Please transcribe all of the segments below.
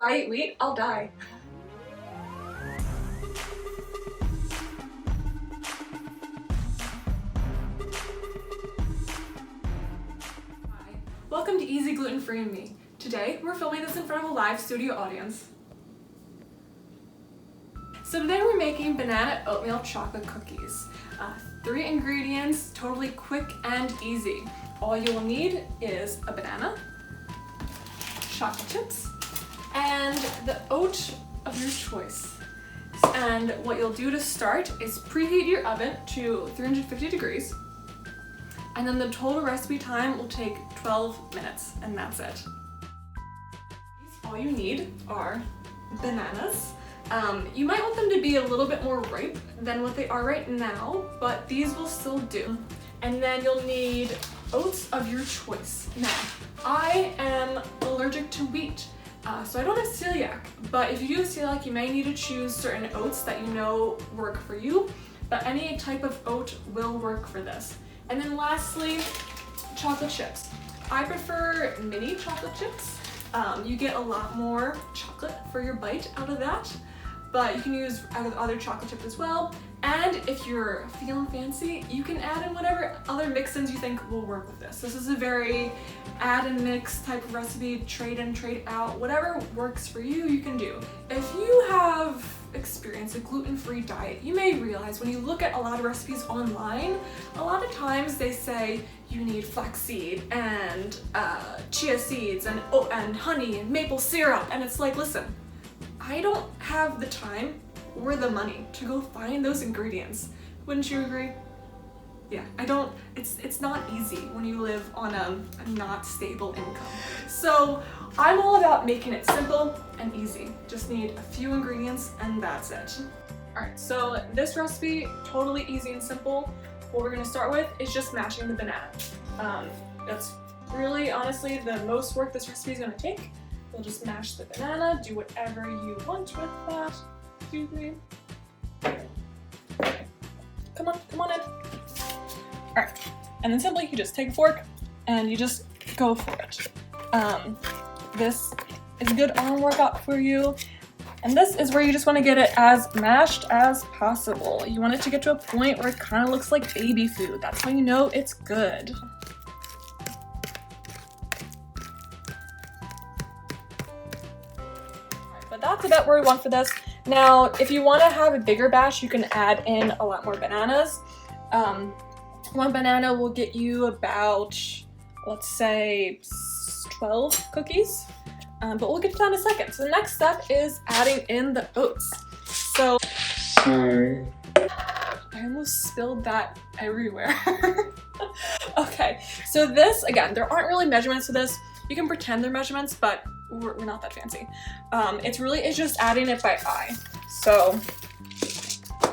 I eat wheat, I'll die. Hi, welcome to Easy Gluten Free and Me. Today, we're filming this in front of a live studio audience. So today we're making banana oatmeal chocolate cookies. 3 ingredients, totally quick and easy. All you'll need is a banana, chocolate chips, and the oat of your choice. And what you'll do to start is preheat your oven to 350 degrees, and then the total recipe time will take 12 minutes, and that's it. All you need are bananas. You might want them to be a little bit more ripe than what they are right now, but these will still do. And then you'll need oats of your choice. Now, I am allergic to wheat, so I don't have celiac, but if you do have celiac, you may need to choose certain oats that you know work for you, but any type of oat will work for this. And then lastly, chocolate chips. I prefer mini chocolate chips. You get a lot more chocolate for your bite out of that, but you can use other chocolate chips as well. And if you're feeling fancy, you can add in whatever other mix-ins you think will work with this. This is a very add and mix type of recipe, trade in, trade out, whatever works for you, you can do. If you have experienced a gluten-free diet, you may realize when you look at a lot of recipes online, a lot of times they say you need flaxseed and chia seeds and honey and maple syrup, and it's like, listen, I don't have the time or the money to go find those ingredients. Wouldn't you agree? Yeah, it's not easy when you live on a not stable income. So I'm all about making it simple and easy. Just need a few ingredients and that's it. All right, so this recipe, totally easy and simple. What we're gonna start with is just mashing the banana. That's really, honestly, the most work this recipe is gonna take. We'll just mash the banana, do whatever you want with that. Excuse me. Come on in. Alright, and then simply you just take a fork and you just go for it. This is a good arm workout for you. And this is where you just want to get it as mashed as possible. You want it to get to a point where it kind of looks like baby food. That's how you know it's good. But that's about where we want for this. Now, if you want to have a bigger batch, you can add in a lot more bananas. 1 banana will get you about, let's say, 12 cookies. But we'll get to that in a second. So the next step is adding in the oats. So, sorry. I almost spilled that everywhere. Okay, so this, again, there aren't really measurements to this. You can pretend they're measurements, but we're not that fancy. It's just adding it by eye. So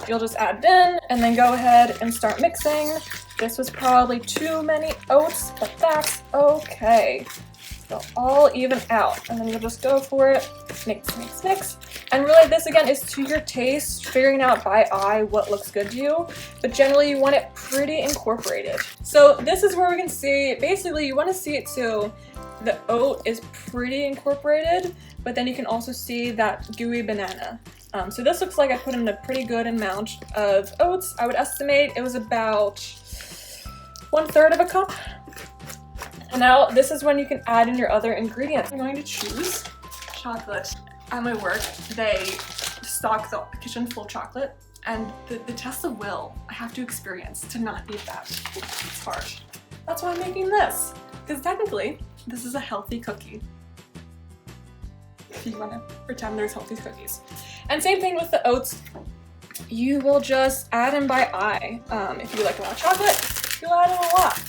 you'll just add it in and then go ahead and start mixing. This was probably too many oats, but that's okay. They'll all even out, and then you'll just go for it, mix, mix, mix. And really this again is to your taste, figuring out by eye what looks good to you, but generally you want it pretty incorporated. So this is where we can see, basically you want to see it so the oat is pretty incorporated, but then you can also see that gooey banana. So this looks like I put in a pretty good amount of oats. I would estimate it was about 1/3 of a cup. And now this is when you can add in your other ingredients. I'm going to choose chocolate. At my work, they stock the kitchen full of chocolate, and the test of will I have to experience to not eat that. It's hard. That's why I'm making this, because technically this is a healthy cookie. If you want to pretend there's healthy cookies. And same thing with the oats. You will just add in by eye. If you like a lot of chocolate, you'll add in a lot.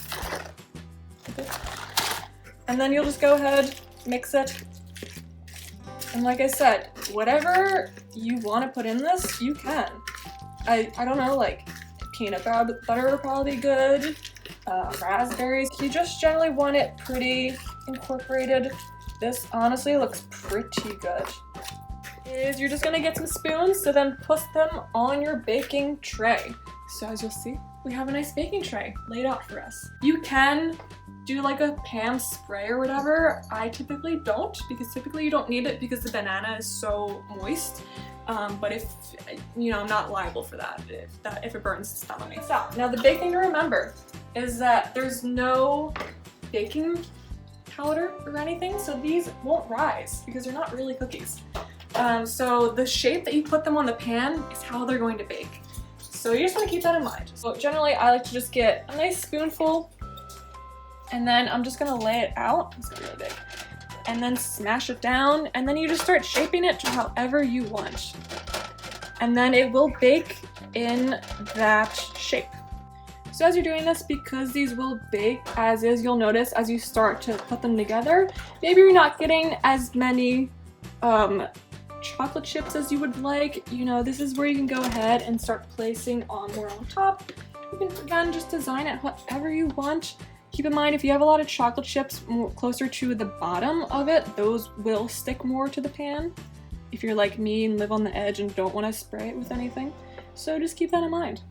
And then you'll just go ahead, mix it. And like I said, whatever you want to put in this, you can. I don't know, like peanut butter would probably be good. Raspberries. You just generally want it pretty incorporated. This honestly looks pretty good. Is you're just gonna get some spoons to then put them on your baking tray. So as you'll see, we have a nice baking tray laid out for us. You can do like a pan spray or whatever. I typically don't, because typically you don't need it because the banana is so moist. But if, you know, I'm not liable for that. If it burns, it's not on me. So, now the big thing to remember is that there's no baking powder or anything, so these won't rise because they're not really cookies. So the shape that you put them on the pan is how they're going to bake. So you just want to keep that in mind. So generally I like to just get a nice spoonful, and then I'm just gonna lay it out. It's really big. And then smash it down, and then you just start shaping it to however you want. And then it will bake in that shape. So as you're doing this, because these will bake as is, you'll notice as you start to put them together, maybe you're not getting as many chocolate chips as you would like. You know, this is where you can go ahead and start placing on more on top. You can again just design it however you want. Keep in mind, if you have a lot of chocolate chips closer to the bottom of it, those will stick more to the pan. If you're like me and live on the edge and don't want to spray it with anything. So just keep that in mind.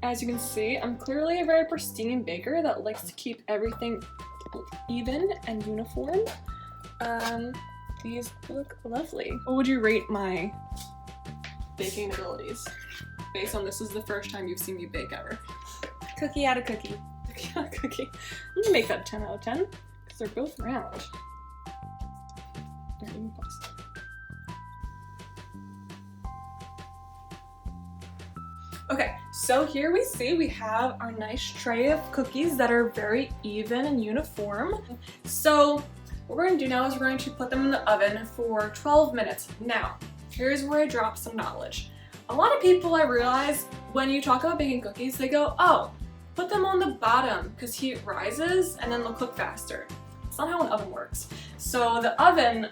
As you can see, I'm clearly a very pristine baker that likes to keep everything even and uniform. These look lovely. What would you rate my baking abilities? Based on this is the first time you've seen me bake ever. Cookie out of cookie. Cookie out of cookie. I'm gonna make that a 10 out of 10 because they're both round. There, let me pause. Okay, so here we see we have our nice tray of cookies that are very even and uniform. So what we're going to do now is we're going to put them in the oven for 12 minutes. Now, here's where I drop some knowledge. A lot of people, I realize, when you talk about baking cookies, they go, oh, put them on the bottom because heat rises and then they'll cook faster. That's not how an oven works. So the oven,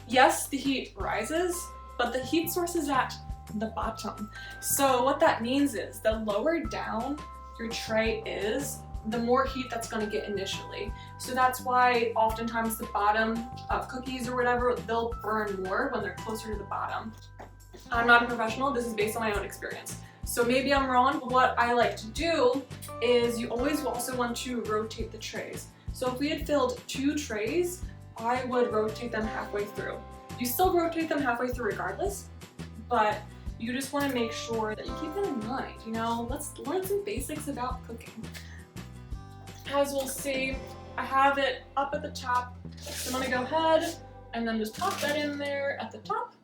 yes, the heat rises, but the heat source is at the bottom. So what that means is the lower down your tray is, the more heat that's going to get initially. So that's why oftentimes the bottom of cookies or whatever, they'll burn more when they're closer to the bottom. I'm not a professional, this is based on my own experience. So maybe I'm wrong. What I like to do is you always also want to rotate the trays. So if we had filled 2 trays, I would rotate them halfway through. You still rotate them halfway through regardless, but you just want to make sure that you keep that in mind. You know, let's learn some basics about cooking. As we'll see, I have it up at the top, so I'm going to go ahead and then just pop that in there at the top.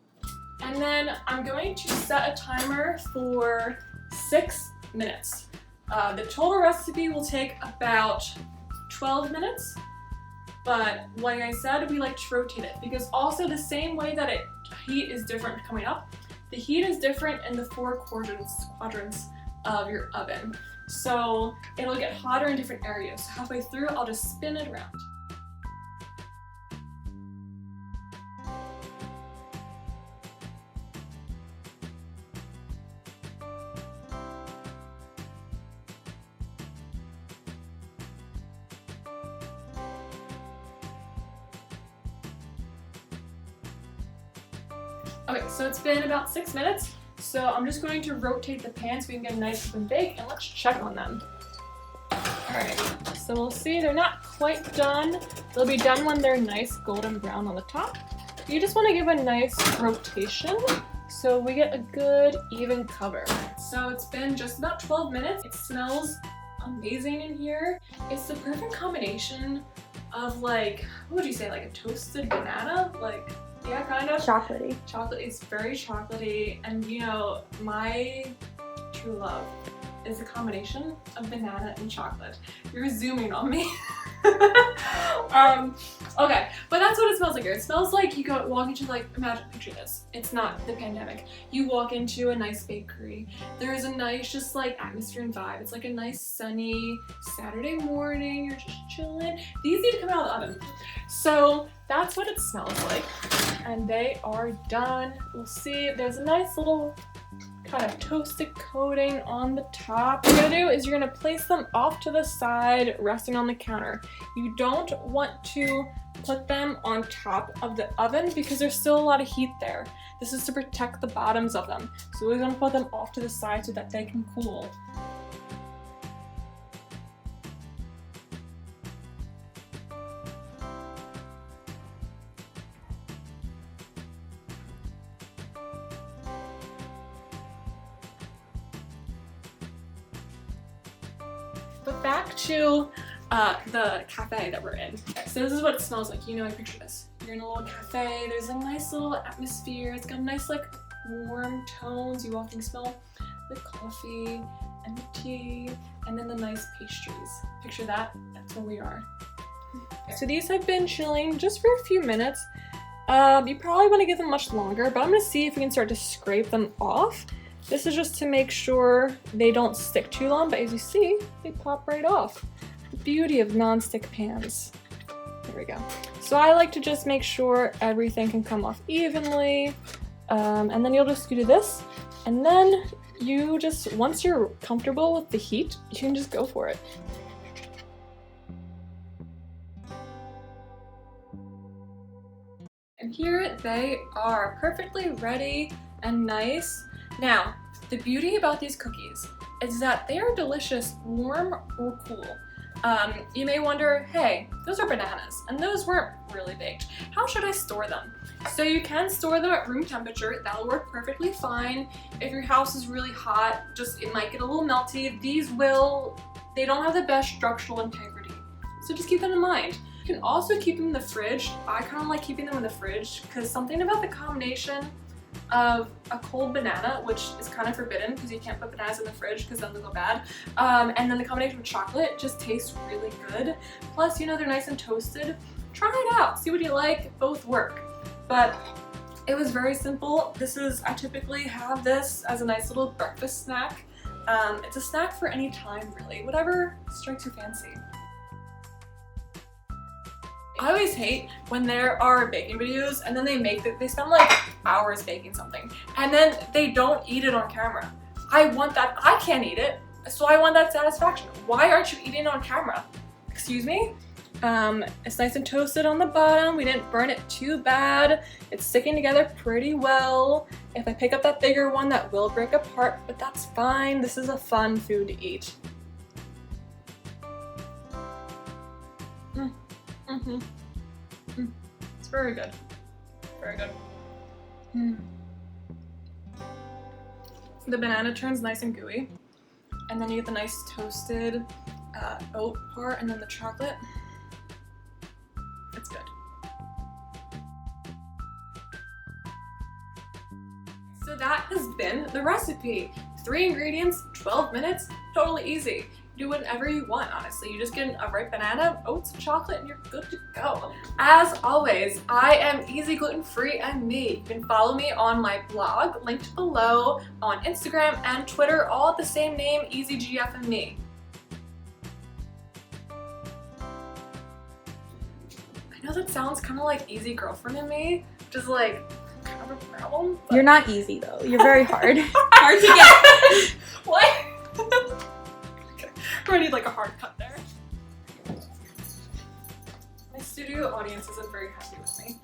And then I'm going to set a timer for 6 minutes. The total recipe will take about 12 minutes, but like I said, we like to rotate it because also the same way that heat is different coming up, the heat is different in the 4 quadrants of your oven. So it'll get hotter in different areas. So halfway through, I'll just spin it around. Okay, so it's been about 6 minutes. So I'm just going to rotate the pan so we can get a nice open bake, and let's check on them. Alright, so we'll see they're not quite done. They'll be done when they're nice golden brown on the top. You just want to give a nice rotation so we get a good even cover. So it's been just about 12 minutes. It smells amazing in here. It's the perfect combination of like, what would you say, like a toasted banana? Like, yeah, kind of. Chocolatey. Chocolate, it's very chocolatey, and you know, my true love is a combination of banana and chocolate. You're zooming on me. Okay, but that's what it smells like here. It smells like you walk into, like, imagine, picture this. It's not the pandemic. You walk into a nice bakery. There is a nice, just like, atmosphere and vibe. It's like a nice sunny Saturday morning. You're just chilling. These need to come out of the oven. So that's what it smells like. And they are done. We'll see. There's a nice little kind of toasted coating on the top. What you're gonna do is you're gonna place them off to the side, resting on the counter. You don't want to put them on top of the oven because there's still a lot of heat there. This is to protect the bottoms of them. So we're gonna put them off to the side so that they can cool. back to the cafe that we're in. So this is what it smells like. You know, I picture this. You're in a little cafe. There's a nice little atmosphere. It's got nice like warm tones. You walk and smell the coffee and the tea and then the nice pastries. Picture that. That's where we are. So these have been chilling just for a few minutes. You probably want to give them much longer, but I'm going to see if we can start to scrape them off. This is just to make sure they don't stick too long, but as you see, they pop right off. The beauty of non-stick pans. There we go. So I like to just make sure everything can come off evenly, and then you'll just do this, and then you just, once you're comfortable with the heat, you can just go for it. And here they are, perfectly ready and nice. Now, the beauty about these cookies is that they are delicious warm or cool. You may wonder, hey, those are bananas and those weren't really baked. How should I store them? So you can store them at room temperature. That'll work perfectly fine. If your house is really hot, it might get a little melty. They don't have the best structural integrity. So just keep that in mind. You can also keep them in the fridge. I kind of like keeping them in the fridge because something about the combination of a cold banana, which is kind of forbidden because you can't put bananas in the fridge because then they'll go bad, and then the combination with chocolate just tastes really good. Plus, you know, they're nice and toasted. Try it out, see what you like, both work. But it was very simple. I typically have this as a nice little breakfast snack. It's a snack for any time, really, whatever strikes your fancy. I always hate when there are baking videos and then they spend like hours baking something and then they don't eat it on camera. I want that. I can't eat it, so I want that satisfaction. Why aren't you eating it on camera? Excuse me? It's nice and toasted on the bottom. We didn't burn it too bad. It's sticking together pretty well. If I pick up that bigger one, that will break apart, but that's fine. This is a fun food to eat. It's very good. Very good. The banana turns nice and gooey, and then you get the nice toasted oat part, and then the chocolate. It's good. So that has been the recipe. 3 ingredients, 12 minutes, totally easy. Do whatever you want, honestly. You just get a ripe banana, oats, and chocolate, and you're good to go. As always, I am easy, gluten-free, and me. You can follow me on my blog, linked below, on Instagram and Twitter, all at the same name, EasyGF and me. I know that sounds kind of like easy girlfriend and me, which is like kind of a problem. But... You're not easy though. You're very hard. Hard to get. What? I need like a hard cut there. My studio audience isn't very happy with me.